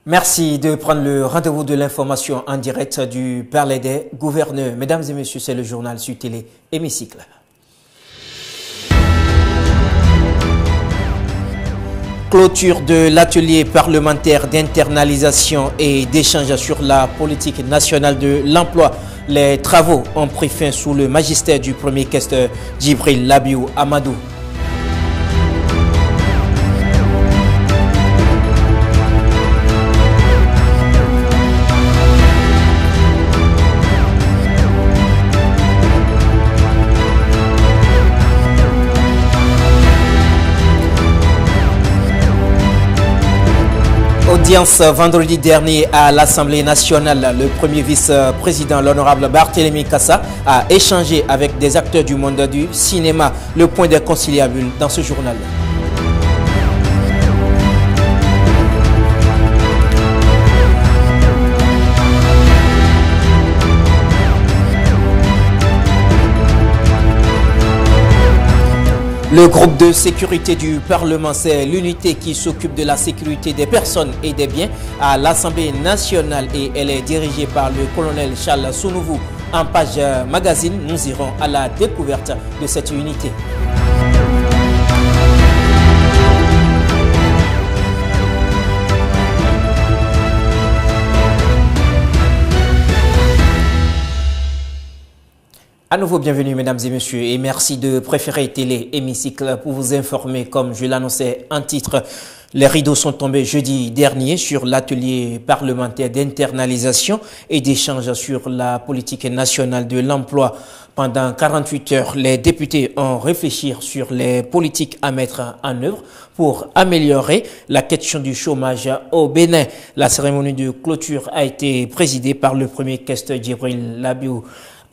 Merci de prendre le rendez-vous de l'information en direct du Palais des Gouverneurs. Mesdames et messieurs, c'est le journal sur Télé Hémicycle. Clôture de l'atelier parlementaire d'internalisation et d'échange sur la politique nationale de l'emploi. Les travaux ont pris fin sous le magistère du premier questeur Djibril Labiou Amadou. Audience vendredi dernier à l'Assemblée nationale. Le premier vice-président, l'honorable Barthélémy Kassa, a échangé avec des acteurs du monde du cinéma. Le point des conciliabules dans ce journal. Le groupe de sécurité du Parlement, c'est l'unité qui s'occupe de la sécurité des personnes et des biens à l'Assemblée nationale et elle est dirigée par le colonel Charles Sounouvou. En page magazine, nous irons à la découverte de cette unité. À nouveau, bienvenue mesdames et messieurs et merci de préférer Télé Hémicycle pour vous informer. Comme je l'annonçais en titre, les rideaux sont tombés jeudi dernier sur l'atelier parlementaire d'internalisation et d'échange sur la politique nationale de l'emploi. Pendant 48 heures, les députés ont réfléchi sur les politiques à mettre en œuvre pour améliorer la question du chômage au Bénin. La cérémonie de clôture a été présidée par le premier questeur Djibril Labiou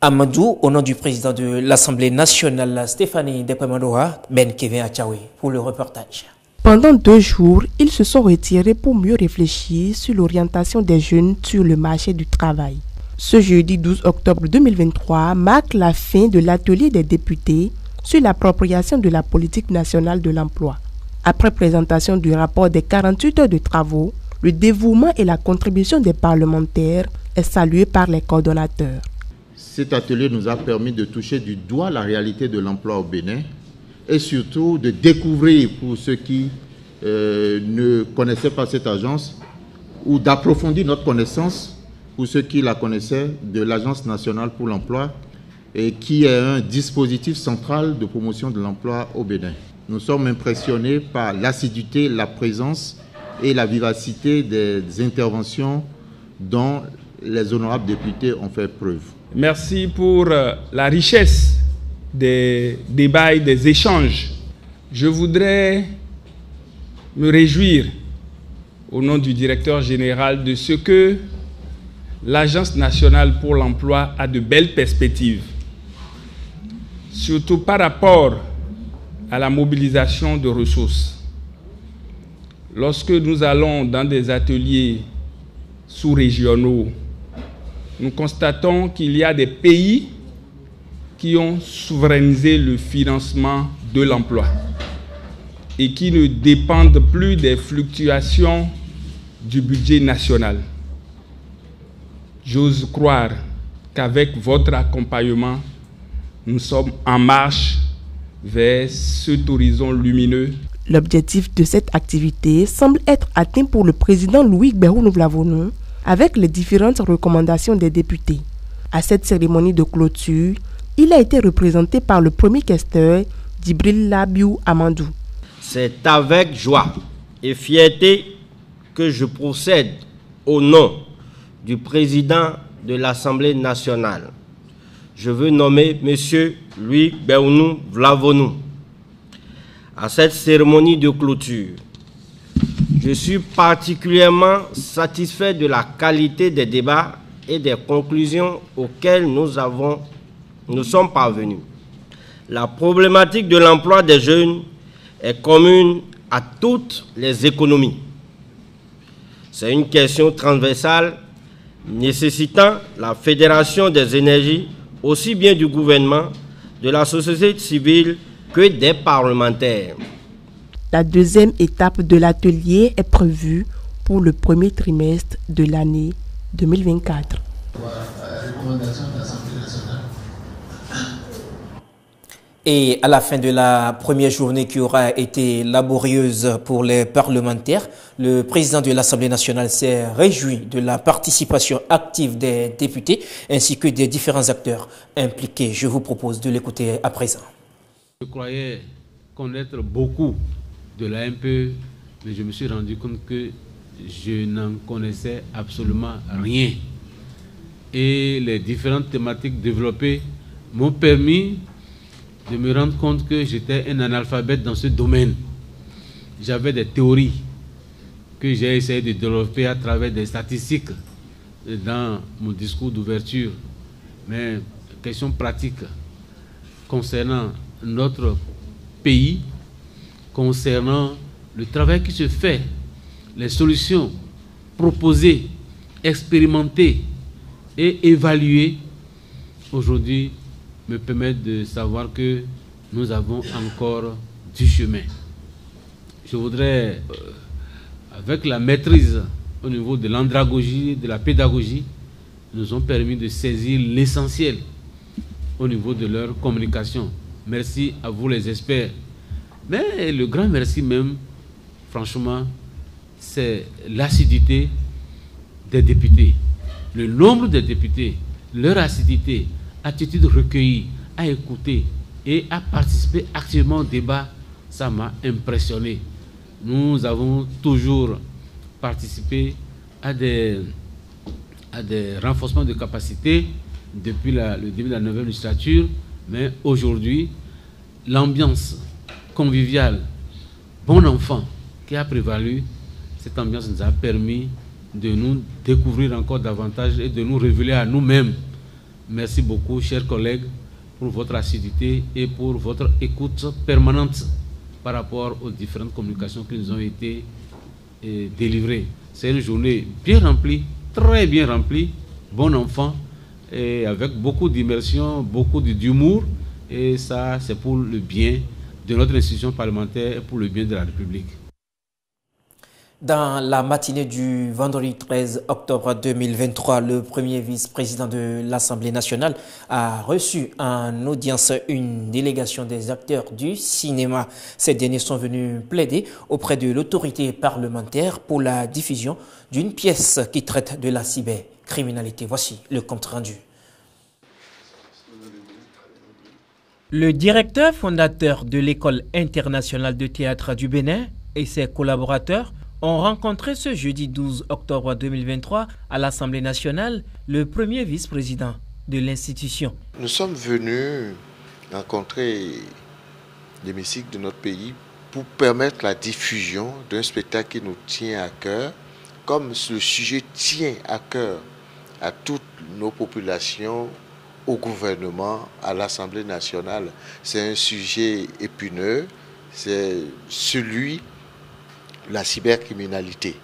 Amadou, au nom du président de l'Assemblée nationale, Stéphanie Dekwemandoa, Ben Kevin Achaoui, pour le reportage. Pendant 2 jours, ils se sont retirés pour mieux réfléchir sur l'orientation des jeunes sur le marché du travail. Ce jeudi 12 octobre 2023 marque la fin de l'atelier des députés sur l'appropriation de la politique nationale de l'emploi. Après présentation du rapport des 48 heures de travaux, le dévouement et la contribution des parlementaires est salué par les coordonnateurs. Cet atelier nous a permis de toucher du doigt la réalité de l'emploi au Bénin et surtout de découvrir pour ceux qui ne connaissaient pas cette agence ou d'approfondir notre connaissance pour ceux qui la connaissaient de l'Agence nationale pour l'emploi et qui est un dispositif central de promotion de l'emploi au Bénin. Nous sommes impressionnés par l'assiduité, la présence et la vivacité des interventions dont les honorables députés ont fait preuve. Merci pour la richesse des débats et des échanges. Je voudrais me réjouir, au nom du directeur général, de ce que l'Agence nationale pour l'emploi a de belles perspectives, surtout par rapport à la mobilisation de ressources. Lorsque nous allons dans des ateliers sous-régionaux, nous constatons qu'il y a des pays qui ont souverainisé le financement de l'emploi et qui ne dépendent plus des fluctuations du budget national. J'ose croire qu'avec votre accompagnement, nous sommes en marche vers cet horizon lumineux. L'objectif de cette activité semble être atteint pour le président Louis Gbahounou-Vlavonou avec les différentes recommandations des députés. À cette cérémonie de clôture, il a été représenté par le premier questeur Djibril Labiou Amadou. C'est avec joie et fierté que je procède au nom du président de l'Assemblée nationale. Je veux nommer M. Louis Gbahounou-Vlavonou à cette cérémonie de clôture. Je suis particulièrement satisfait de la qualité des débats et des conclusions auxquelles nous sommes parvenus. La problématique de l'emploi des jeunes est commune à toutes les économies. C'est une question transversale nécessitant la fédération des énergies, aussi bien du gouvernement, de la société civile que des parlementaires. La deuxième étape de l'atelier est prévue pour pour le premier trimestre de l'année 2024. Et à la fin de la première journée qui aura été laborieuse pour les parlementaires, le président de l'Assemblée nationale s'est réjoui de la participation active des députés ainsi que des différents acteurs impliqués. Je vous propose de l'écouter à présent. Je croyais connaître beaucoup de la MPE, mais je me suis rendu compte que je n'en connaissais absolument rien. Et les différentes thématiques développées m'ont permis de me rendre compte que j'étais un analphabète dans ce domaine. J'avais des théories que j'ai essayé de développer à travers des statistiques dans mon discours d'ouverture. Mais question pratique concernant notre pays, concernant le travail qui se fait, les solutions proposées, expérimentées et évaluées, aujourd'hui, me permettent de savoir que nous avons encore du chemin. Je voudrais, avec la maîtrise au niveau de l'andragogie, de la pédagogie, nous ont permis de saisir l'essentiel au niveau de leur communication. Merci à vous les experts. Mais le grand merci même, franchement, c'est l'assiduité des députés. Le nombre des députés, leur assiduité, attitude recueillie, à écouter et à participer activement au débat, ça m'a impressionné. Nous avons toujours participé à des renforcements de capacités depuis le début de la 9e législature, mais aujourd'hui, l'ambiance conviviale, bon enfant qui a prévalu, cette ambiance nous a permis de nous découvrir encore davantage et de nous révéler à nous-mêmes. Merci beaucoup, chers collègues, pour votre assiduité et pour votre écoute permanente par rapport aux différentes communications qui nous ont été délivrées. C'est une journée bien remplie, très bien remplie, bon enfant, et avec beaucoup d'immersion, beaucoup d'humour, et ça, c'est pour le bien de notre institution parlementaire et pour le bien de la République. Dans la matinée du vendredi 13 octobre 2023, le premier vice-président de l'Assemblée nationale a reçu en audience une délégation des acteurs du cinéma. Ces derniers sont venus plaider auprès de l'autorité parlementaire pour la diffusion d'une pièce qui traite de la cybercriminalité. Voici le compte rendu. Le directeur fondateur de l'École internationale de théâtre du Bénin et ses collaborateurs ont rencontré ce jeudi 12 octobre 2023 à l'Assemblée nationale le premier vice-président de l'institution. Nous sommes venus rencontrer l'hémicycle de notre pays pour permettre la diffusion d'un spectacle qui nous tient à cœur, comme le sujet tient à cœur à toutes nos populations, au gouvernement, à l'Assemblée nationale. C'est un sujet épineux, c'est celui la cybercriminalité.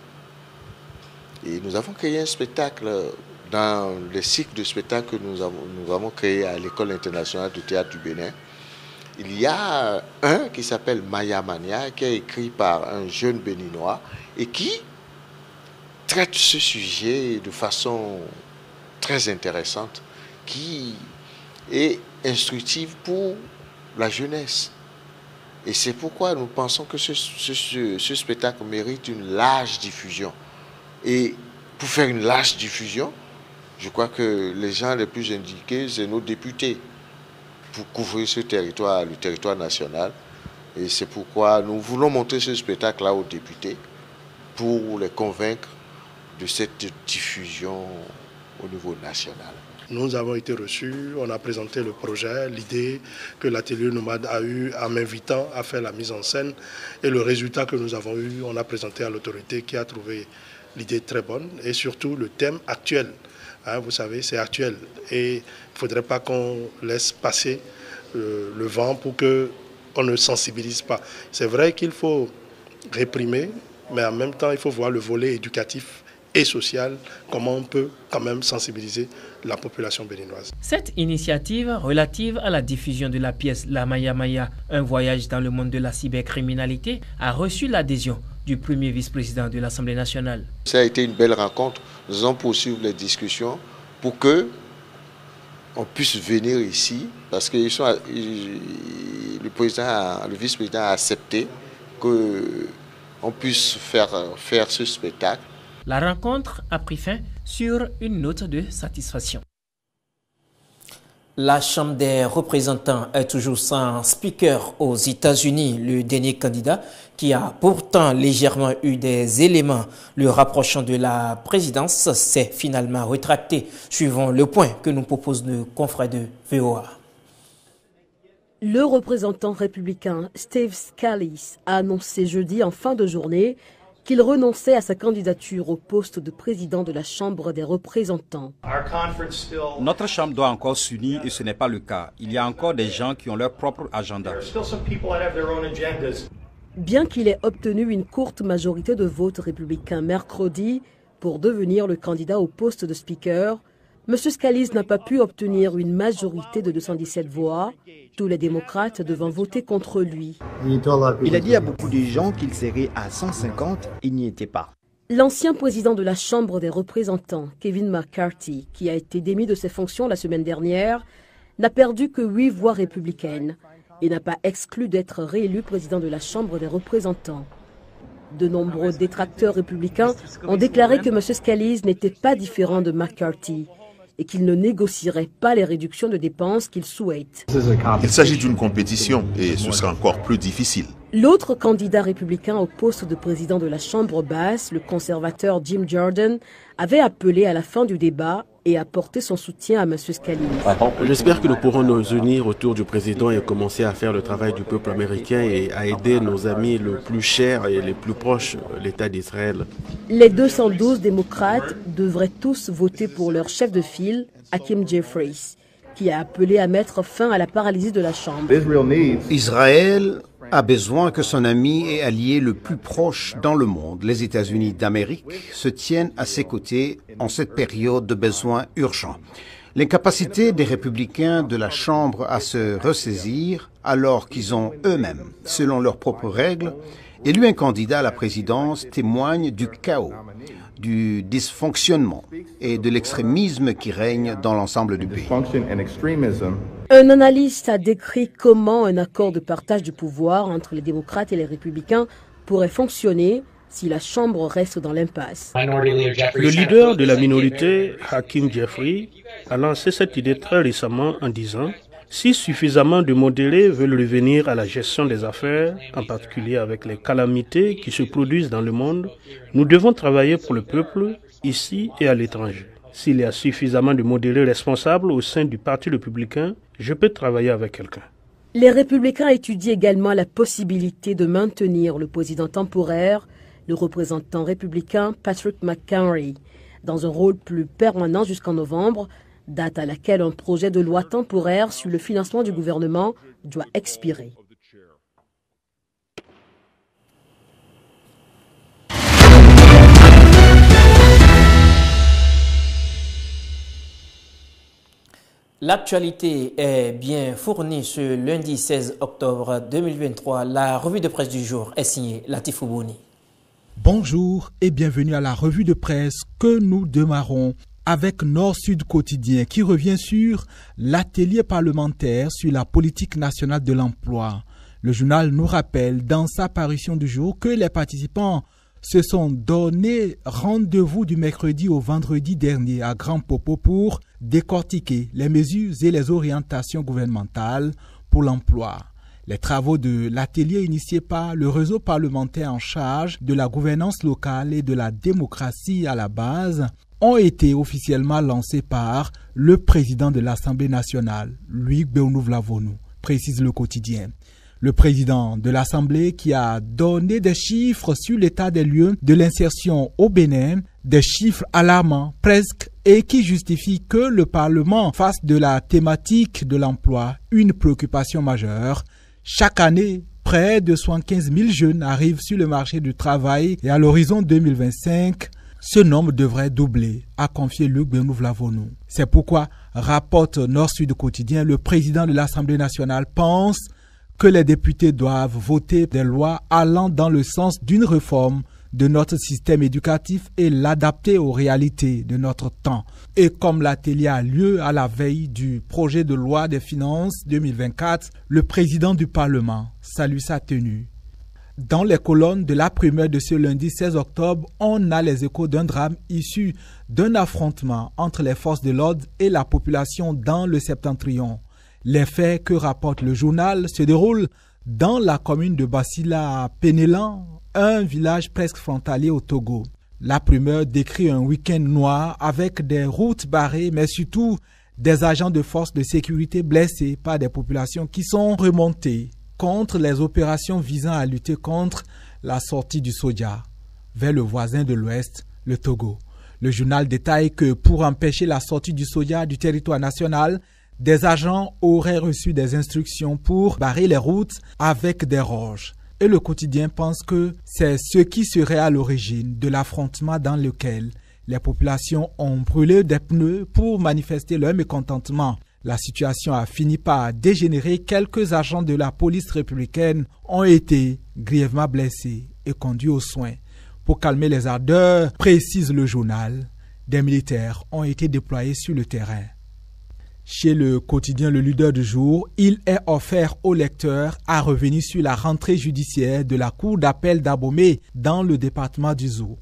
Et nous avons créé un spectacle dans le cycle de spectacles que nous avons créé à l'École internationale de théâtre du Bénin. Il y a un qui s'appelle Maya Mania, qui est écrit par un jeune béninois et qui traite ce sujet de façon très intéressante, qui est instructive pour la jeunesse. Et c'est pourquoi nous pensons que ce spectacle mérite une large diffusion. Et pour faire une large diffusion, je crois que les gens les plus indiqués, c'est nos députés, pour couvrir ce territoire, le territoire national. Et c'est pourquoi nous voulons montrer ce spectacle-là aux députés pour les convaincre de cette diffusion au niveau national. Nous avons été reçus, on a présenté le projet, l'idée que l'atelier Nomade a eue en m'invitant à faire la mise en scène. Et le résultat que nous avons eu, on a présenté à l'autorité qui a trouvé l'idée très bonne. Et surtout le thème actuel. Hein, vous savez, c'est actuel. Et il ne faudrait pas qu'on laisse passer le vent pour qu'on ne sensibilise pas. C'est vrai qu'il faut réprimer, mais en même temps, il faut voir le volet éducatif et social, comment on peut quand même sensibiliser la population béninoise. Cette initiative relative à la diffusion de la pièce La Maya Maya, un voyage dans le monde de la cybercriminalité, a reçu l'adhésion du premier vice-président de l'Assemblée nationale. Ça a été une belle rencontre. Nous allons poursuivre les discussions pour que on puisse venir ici, parce que le vice-président a accepté qu'on puisse faire ce spectacle. La rencontre a pris fin sur une note de satisfaction. La Chambre des représentants est toujours sans speaker aux États-Unis. Le dernier candidat, qui a pourtant légèrement eu des éléments le rapprochant de la présidence, s'est finalement rétracté, suivant le point que nous propose le confrère de VOA. Le représentant républicain Steve Scalise a annoncé jeudi en fin de journée qu'il renonçait à sa candidature au poste de président de la Chambre des représentants. Notre Chambre doit encore s'unir et ce n'est pas le cas. Il y a encore des gens qui ont leur propre agenda. Bien qu'il ait obtenu une courte majorité de votes républicains mercredi pour devenir le candidat au poste de speaker, M. Scalise n'a pas pu obtenir une majorité de 217 voix, tous les démocrates devant voter contre lui. Il a dit à beaucoup de gens qu'il serait à 150, il n'y était pas. L'ancien président de la Chambre des représentants, Kevin McCarthy, qui a été démis de ses fonctions la semaine dernière, n'a perdu que 8 voix républicaines et n'a pas exclu d'être réélu président de la Chambre des représentants. De nombreux détracteurs républicains ont déclaré que M. Scalise n'était pas différent de McCarthy et qu'il ne négocierait pas les réductions de dépenses qu'il souhaite. Il s'agit d'une compétition et ce sera encore plus difficile. L'autre candidat républicain au poste de président de la Chambre basse, le conservateur Jim Jordan, avait appelé à la fin du débat et apporté son soutien à M. Scalise. J'espère que nous pourrons nous unir autour du président et commencer à faire le travail du peuple américain et à aider nos amis les plus chers et les plus proches, l'État d'Israël. Les 212 démocrates devraient tous voter pour leur chef de file, Hakeem Jeffries, qui a appelé à mettre fin à la paralysie de la Chambre. Israël a besoin que son ami et allié le plus proche dans le monde, les États-Unis d'Amérique, se tiennent à ses côtés en cette période de besoins urgents. L'incapacité des républicains de la Chambre à se ressaisir, alors qu'ils ont eux-mêmes, selon leurs propres règles, élu un candidat à la présidence, témoigne du chaos, du dysfonctionnement et de l'extrémisme qui règne dans l'ensemble du pays. Un analyste a décrit comment un accord de partage du pouvoir entre les démocrates et les républicains pourrait fonctionner si la Chambre reste dans l'impasse. Le leader de la minorité, Hakeem Jeffries, a lancé cette idée très récemment en disant « Si suffisamment de modérés veulent revenir à la gestion des affaires, en particulier avec les calamités qui se produisent dans le monde, nous devons travailler pour le peuple, ici et à l'étranger. S'il y a suffisamment de modérés responsables au sein du Parti républicain, je peux travailler avec quelqu'un. » Les républicains étudient également la possibilité de maintenir le président temporaire, le représentant républicain Patrick McHenry, dans un rôle plus permanent jusqu'en novembre, date à laquelle un projet de loi temporaire sur le financement du gouvernement doit expirer. L'actualité est bien fournie ce lundi 16 octobre 2023. La revue de presse du jour est signée Latif Oubouni. Bonjour et bienvenue à la revue de presse que nous démarrons avec Nord-Sud Quotidien qui revient sur l'atelier parlementaire sur la politique nationale de l'emploi. Le journal nous rappelle dans sa parution du jour que les participants se sont donné rendez-vous du mercredi au vendredi dernier à Grand Popo pour décortiquer les mesures et les orientations gouvernementales pour l'emploi. Les travaux de l'atelier initié par le réseau parlementaire en charge de la gouvernance locale et de la démocratie à la base ont été officiellement lancés par le président de l'Assemblée nationale, Louis Béounou-Vlavonou, précise le quotidien. Le président de l'Assemblée qui a donné des chiffres sur l'état des lieux de l'insertion au Bénin, des chiffres alarmants presque, et qui justifient que le Parlement fasse de la thématique de l'emploi une préoccupation majeure. Chaque année, près de 75 000 jeunes arrivent sur le marché du travail et à l'horizon 2025, ce nombre devrait doubler, a confié Luc Béounou-Vlavonou. C'est pourquoi, rapporte Nord-Sud Quotidien, le président de l'Assemblée nationale pense que les députés doivent voter des lois allant dans le sens d'une réforme de notre système éducatif et l'adapter aux réalités de notre temps. Et comme l'atelier a lieu à la veille du projet de loi des finances 2024, le président du Parlement salue sa tenue. Dans les colonnes de la primeur de ce lundi 16 octobre, on a les échos d'un drame issu d'un affrontement entre les forces de l'ordre et la population dans le Septentrion. Les faits que rapporte le journal se déroulent dans la commune de Basila-Pénélan, un village presque frontalier au Togo. La primeur décrit un week-end noir avec des routes barrées, mais surtout des agents de force de sécurité blessés par des populations qui sont remontées contre les opérations visant à lutter contre la sortie du soja vers le voisin de l'Ouest, le Togo. Le journal détaille que pour empêcher la sortie du soja du territoire national, des agents auraient reçu des instructions pour barrer les routes avec des roches. Et le quotidien pense que c'est ce qui serait à l'origine de l'affrontement dans lequel les populations ont brûlé des pneus pour manifester leur mécontentement. La situation a fini par dégénérer. Quelques agents de la police républicaine ont été grièvement blessés et conduits aux soins. Pour calmer les ardeurs, précise le journal, des militaires ont été déployés sur le terrain. Chez le quotidien Le Leader du jour, il est offert aux lecteurs à revenir sur la rentrée judiciaire de la cour d'appel d'Abomey dans le département du Zou.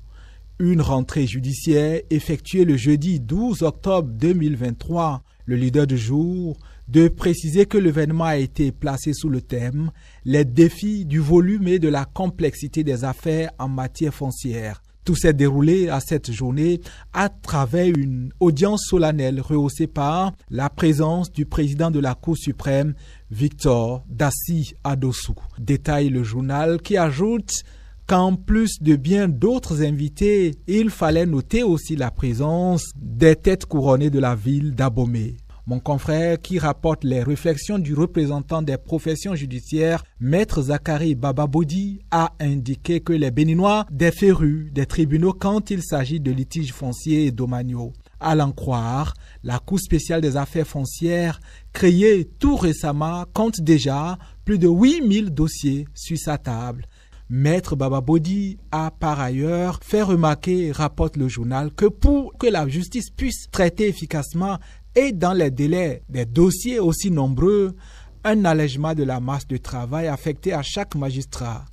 Une rentrée judiciaire effectuée le jeudi 12 octobre 2023. Le Leader du jour de préciser que l'événement a été placé sous le thème « Les défis du volume et de la complexité des affaires en matière foncière ». Tout s'est déroulé à cette journée à travers une audience solennelle rehaussée par la présence du président de la Cour suprême, Victor Dassi Adossou. Détaille le journal qui ajoute qu'en plus de bien d'autres invités, il fallait noter aussi la présence des têtes couronnées de la ville d'Abomey. Mon confrère qui rapporte les réflexions du représentant des professions judiciaires, Maître Zachary Bababodi, a indiqué que les Béninois des férus des tribunaux quand il s'agit de litiges fonciers et domaniaux. À l'en croire, la Cour spéciale des affaires foncières, créée tout récemment, compte déjà plus de 8000 dossiers sur sa table. Maître Bababodi a par ailleurs fait remarquer, rapporte le journal, que pour que la justice puisse traiter efficacement et dans les délais des dossiers aussi nombreux, un allègement de la masse de travail affectée à chaque magistrat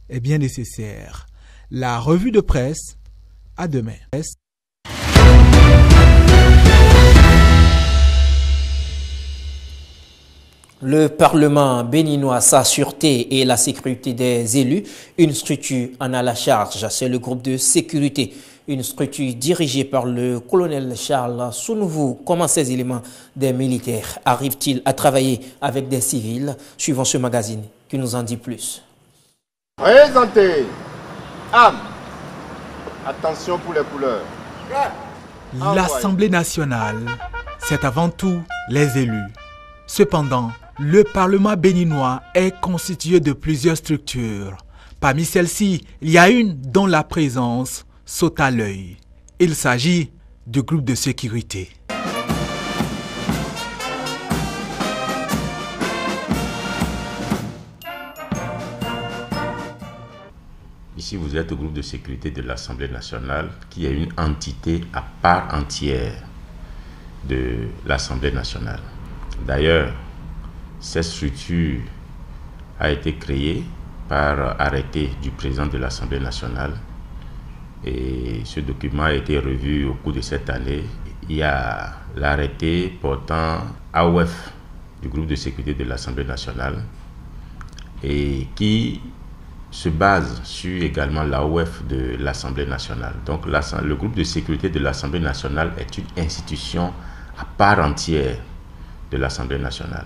est bien nécessaire. La revue de presse, à demain. Le Parlement béninois, sa sûreté et la sécurité des élus, une structure en a la charge. C'est le groupe de sécurité, une structure dirigée par le colonel Charles Sounouveau. Comment ces éléments des militaires arrivent-ils à travailler avec des civils? Suivant ce magazine qui nous en dit plus. Présentez. Âme. Attention pour les couleurs. L'Assemblée nationale, c'est avant tout les élus. Cependant, le Parlement béninois est constitué de plusieurs structures. Parmi celles-ci, il y a une dont la présence saute à l'œil. Il s'agit du groupe de sécurité. Ici, vous êtes au groupe de sécurité de l'Assemblée nationale, qui est une entité à part entière de l'Assemblée nationale. D'ailleurs, cette structure a été créée par arrêté du président de l'Assemblée nationale et ce document a été revu au cours de cette année. Il y a l'arrêté portant AOF du groupe de sécurité de l'Assemblée nationale et qui se base sur également l'AOF de l'Assemblée nationale. Donc le groupe de sécurité de l'Assemblée nationale est une institution à part entière de l'Assemblée nationale.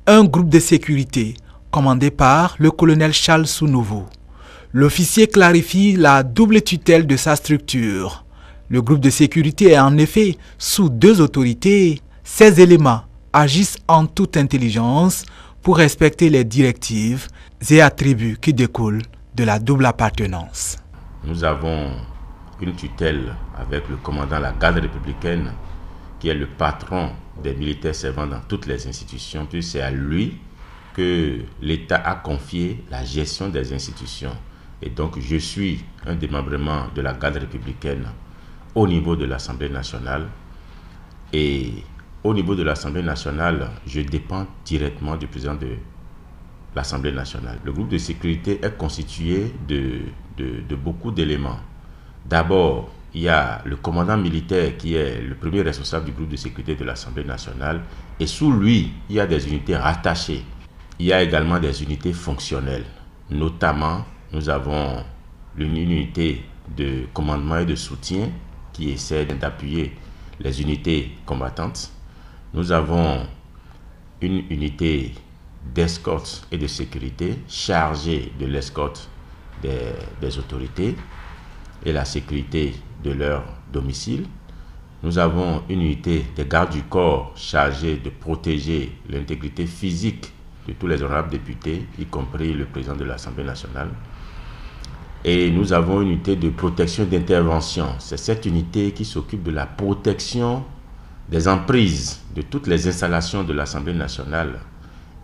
Un groupe de sécurité commandé par le colonel Charles Sounouveau. L'officier clarifie la double tutelle de sa structure. Le groupe de sécurité est en effet sous deux autorités. Ces éléments agissent en toute intelligence pour respecter les directives et attributs qui découlent de la double appartenance. Nous avons une tutelle avec le commandant de la garde républicaine qui est le patron des militaires servant dans toutes les institutions, puis c'est à lui que l'État a confié la gestion des institutions. Et donc, je suis un démembrement de la garde républicaine au niveau de l'Assemblée nationale. Et au niveau de l'Assemblée nationale, je dépends directement du président de l'Assemblée nationale. Le groupe de sécurité est constitué de beaucoup d'éléments. D'abord, il y a le commandant militaire qui est le premier responsable du groupe de sécurité de l'Assemblée nationale. Et sous lui, il y a des unités rattachées. Il y a également des unités fonctionnelles. Notamment, nous avons une unité de commandement et de soutien qui essaie d'appuyer les unités combattantes. Nous avons une unité d'escorte et de sécurité chargée de l'escorte des autorités et la sécurité de leur domicile. Nous avons une unité des gardes du corps chargée de protéger l'intégrité physique de tous les honorables députés, y compris le président de l'Assemblée nationale. Et nous avons une unité de protection d'intervention. C'est cette unité qui s'occupe de la protection des emprises de toutes les installations de l'Assemblée nationale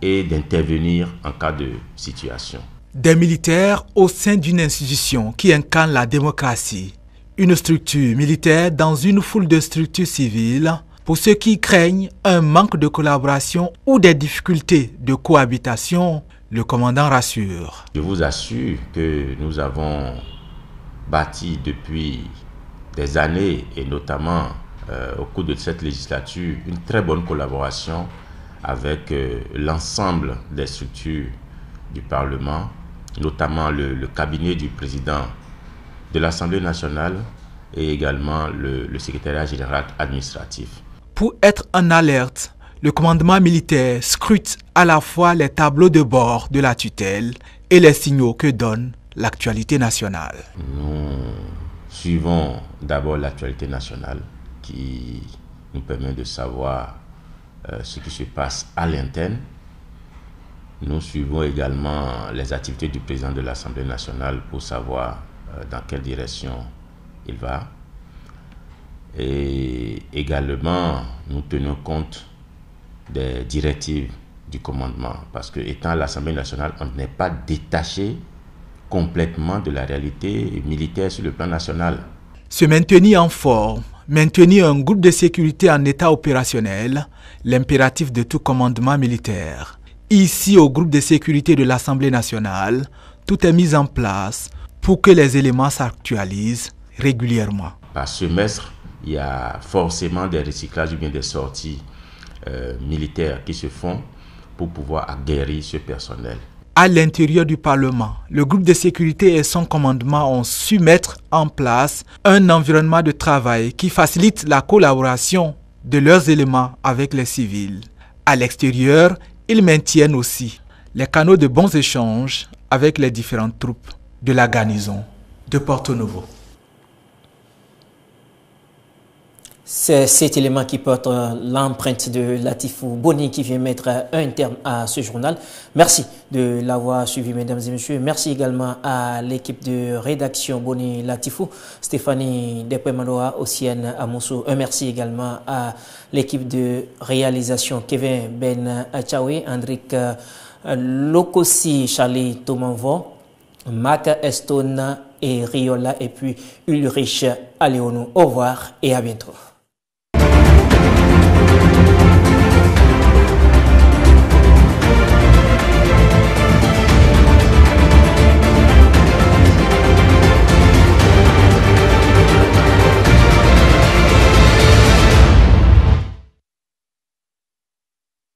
et d'intervenir en cas de situation. Des militaires au sein d'une institution qui incarne la démocratie. Une structure militaire dans une foule de structures civiles pour ceux qui craignent un manque de collaboration ou des difficultés de cohabitation, le commandant rassure. Je vous assure que nous avons bâti depuis des années et notamment au cours de cette législature une très bonne collaboration avec l'ensemble des structures du Parlement, notamment le cabinet du président de l'Assemblée nationale et également le secrétariat général administratif. Pour être en alerte, le commandement militaire scrute à la fois les tableaux de bord de la tutelle et les signaux que donne l'actualité nationale. Nous suivons d'abord l'actualité nationale qui nous permet de savoir ce qui se passe à l'interne. Nous suivons également les activités du président de l'Assemblée nationale pour savoir dans quelle direction il va. Et également, nous tenons compte des directives du commandement parce que, étant à l'Assemblée nationale, on n'est pas détaché complètement de la réalité militaire sur le plan national. Se maintenir en forme, maintenir un groupe de sécurité en état opérationnel, l'impératif de tout commandement militaire. Ici, au groupe de sécurité de l'Assemblée nationale, tout est mis en place pour que les éléments s'actualisent régulièrement. Par semestre, il y a forcément des recyclages ou bien des sorties militaires qui se font pour pouvoir aguerrir ce personnel. À l'intérieur du Parlement, le groupe de sécurité et son commandement ont su mettre en place un environnement de travail qui facilite la collaboration de leurs éléments avec les civils. À l'extérieur, ils maintiennent aussi les canaux de bons échanges avec les différentes troupes de la garnison de Porto Novo. C'est cet élément qui porte l'empreinte de Latifou Boni qui vient mettre un terme à ce journal. Merci de l'avoir suivi, mesdames et messieurs. Merci également à l'équipe de rédaction Boni Latifou, Stéphanie Depemanoa, Ossienne Amoussou. Un merci également à l'équipe de réalisation Kevin Ben Achaoui, Andrick Lokosi, Charlie Tomanvo, Marc Estona et Riola et puis Ulrich Aléonou. Au revoir et à bientôt.